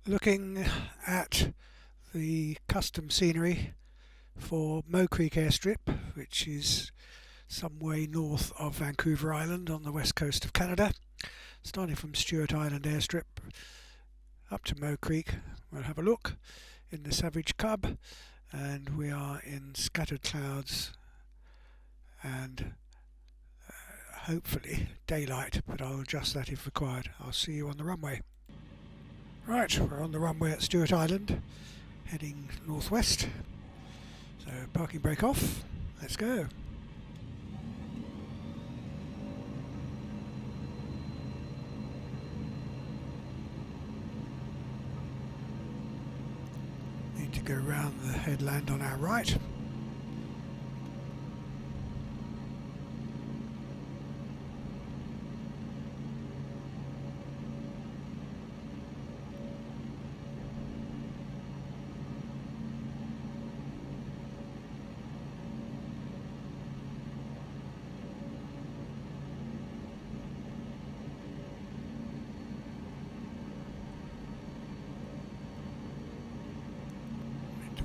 Looking at the custom scenery for Moh Creek airstrip, which is some way north of Vancouver Island on the west coast of Canada. Starting from Stuart Island airstrip up to Moh Creek, we'll have a look in the Savage Cub, and we are in scattered clouds and hopefully daylight, but I'll adjust that if required. I'll see you on the runway. Right, we're on the runway at Stuart Island, heading northwest. So parking brake off, let's go. Need to go around the headland on our right.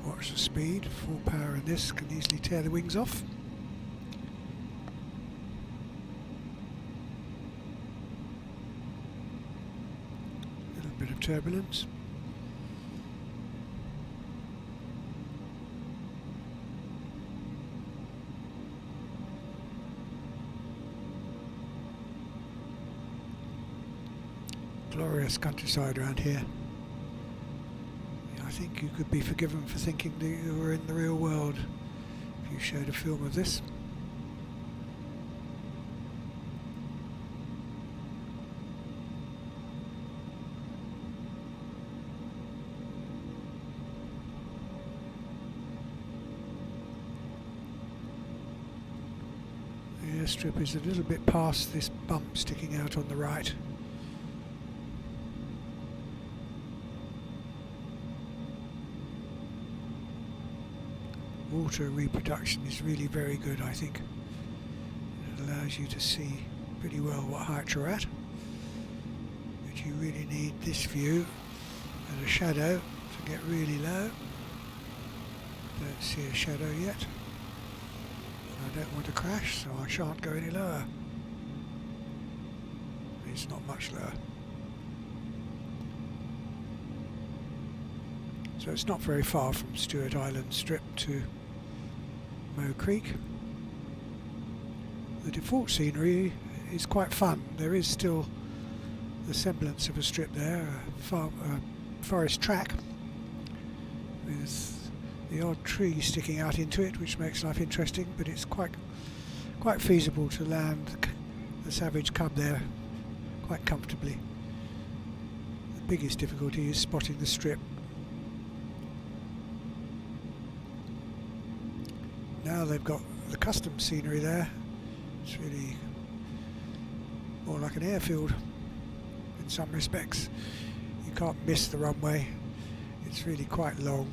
Watch the speed, full power in this can easily tear the wings off. A little bit of turbulence. Glorious countryside around here. I think you could be forgiven for thinking that you were in the real world if you showed a film of this. The airstrip is a little bit past this bump sticking out on the right. Water reproduction is really very good, I think. It allows you to see pretty well what height you're at. But you really need this view and a shadow to get really low. Don't see a shadow yet. I don't want to crash, so I shan't go any lower. It's not much lower. So it's not very far from Stuart Island Strip to Moh Creek. The default scenery is quite fun. There is still the semblance of a strip there, a forest track with the odd tree sticking out into it, which makes life interesting, but it's quite feasible to land the Savage Cub there quite comfortably. The biggest difficulty is spotting the strip. Now they've got the custom scenery there. It's really more like an airfield in some respects. You can't miss the runway. It's really quite long.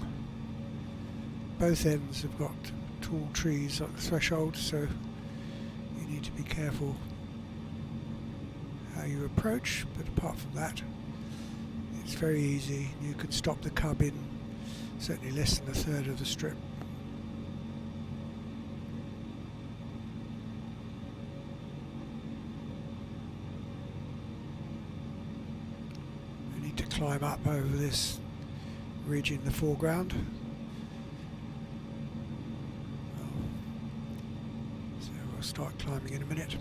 Both ends have got tall trees at the threshold, so you need to be careful how you approach, but apart from that, it's very easy. You can stop the Cub in certainly less than a third of the strip. You need to climb up over this ridge in the foreground. So we'll start climbing in a minute.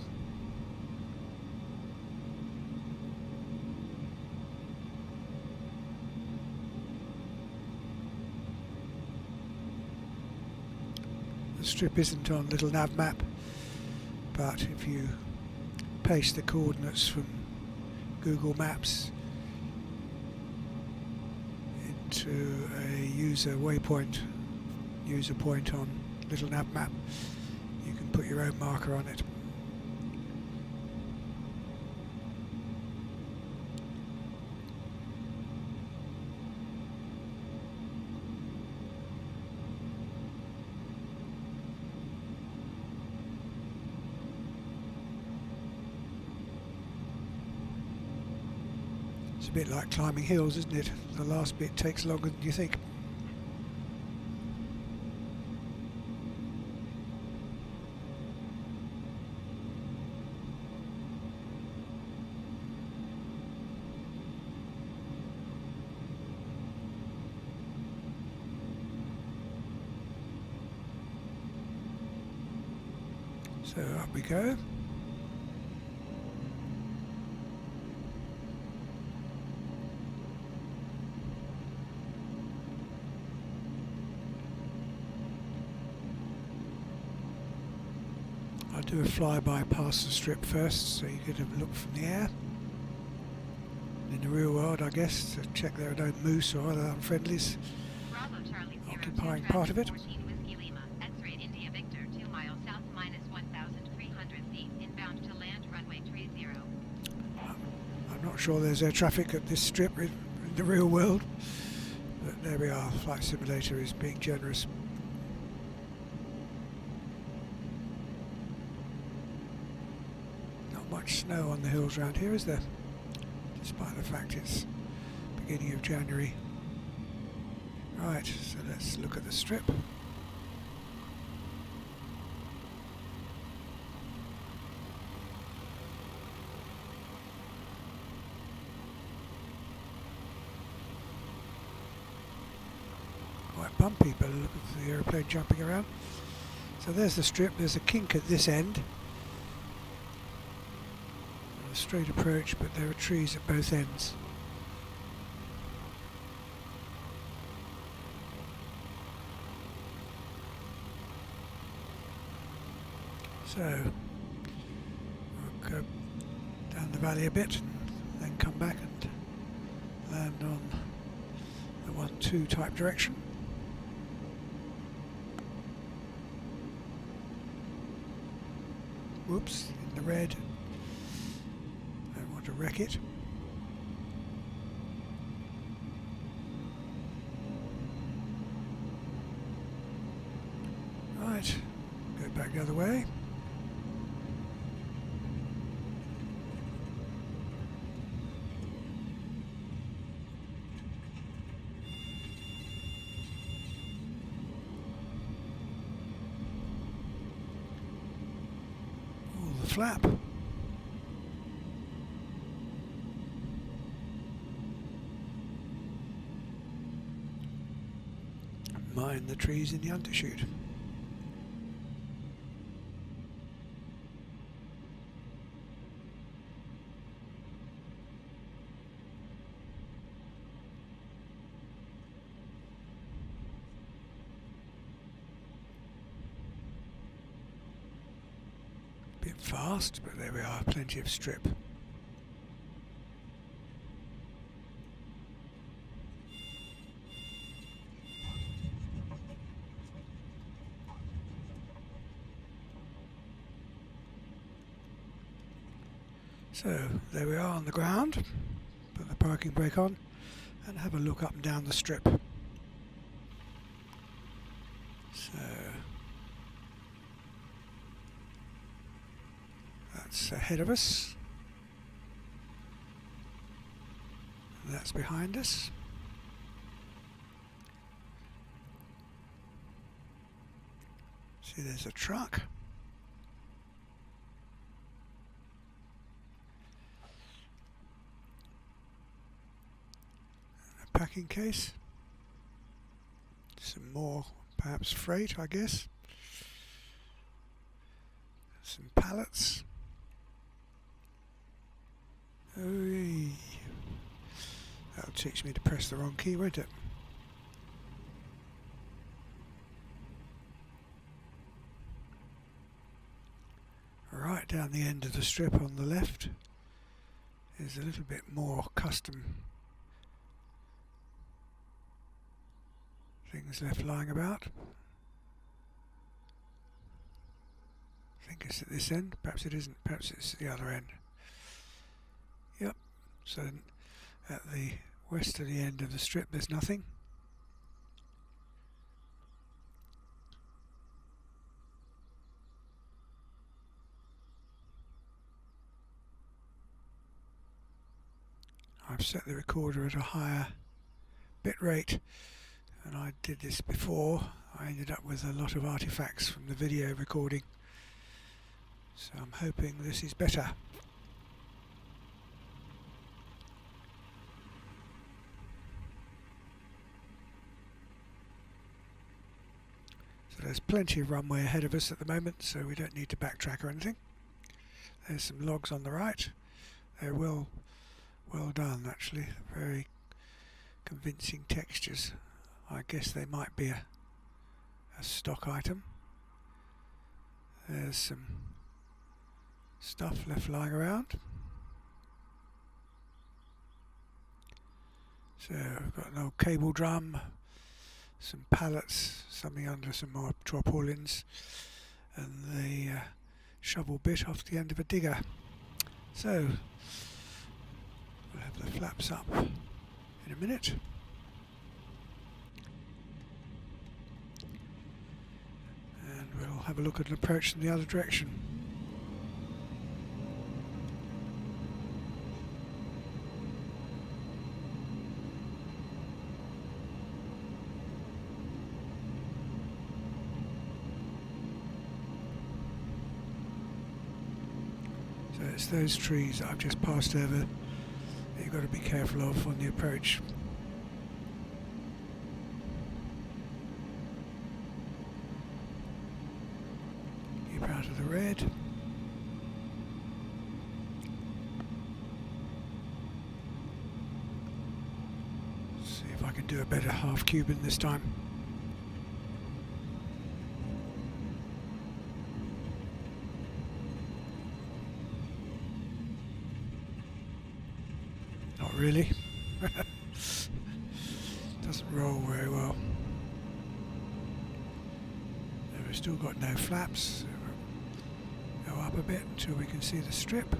The strip isn't on little nav map, but if you paste the coordinates from Google Maps into a user point on little nav map, you can put your own marker on it. It's a bit like climbing hills, isn't it? The last bit takes longer than you think. So up we go. I'll do a flyby past the strip first so you get a look from the air. In the real world, I guess, to check there are no moose or other unfriendlies occupying part of it. I'm not sure there's air traffic at this strip in the real world, but there we are. Flight Simulator is being generous. Not much snow on the hills around here, is there? Despite the fact it's beginning of January. Right, so let's look at the strip. Quite bumpy, but look at the aeroplane jumping around. So there's the strip, there's a kink at this end. A straight approach, but there are trees at both ends. So we'll go down the valley a bit, and then come back and land on the 1-2 type direction. Whoops, in the red. Don't want to wreck it. Right, go back the other way. Flap. Mind the trees in the undershoot. Bit fast, but there we are, plenty of strip. So there we are on the ground, put the parking brake on and have a look up and down the strip. So that's ahead of us, that's behind us. See, there's a truck. A packing case. Some more, perhaps freight, I guess. Some pallets. Ooh. That'll teach me to press the wrong key, won't it? Right down the end of the strip on the left is a little bit more custom things left lying about. I think it's at this end, perhaps it isn't, perhaps it's at the other end. Yep, so at the westerly end of the strip there's nothing. I've set the recorder at a higher bit rate, and I did this before. I ended up with a lot of artifacts from the video recording, so I'm hoping this is better. So there's plenty of runway ahead of us at the moment, so we don't need to backtrack or anything. There's some logs on the right. They're well done, actually. Very convincing textures. I guess they might be a stock item. There's some stuff left lying around. So we've got an old cable drum, some pallets, something under some more tarpaulins, and the shovel bit off the end of a digger. So we'll have the flaps up in a minute. And we'll have a look at an approach in the other direction. So it's those trees that I've just passed over that you've got to be careful of on the approach. Keep out of the red. See if I can do a better half Cuban this time. Not really. Doesn't roll very well. We've still got no flaps, so we'll go up a bit until we can see the strip.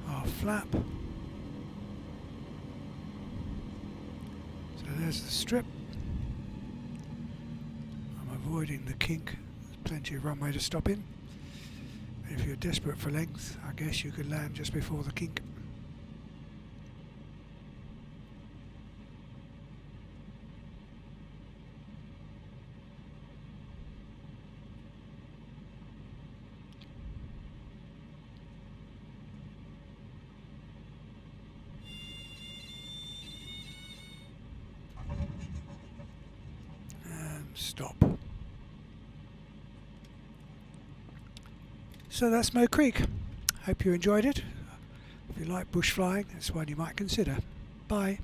Half flap. So there's the strip. I'm avoiding the kink. Plenty of runway to stop in. If you're desperate for length, I guess you could land just before the kink. And stop. So that's Moh Creek. Hope you enjoyed it. If you like bush flying, it's one you might consider. Bye.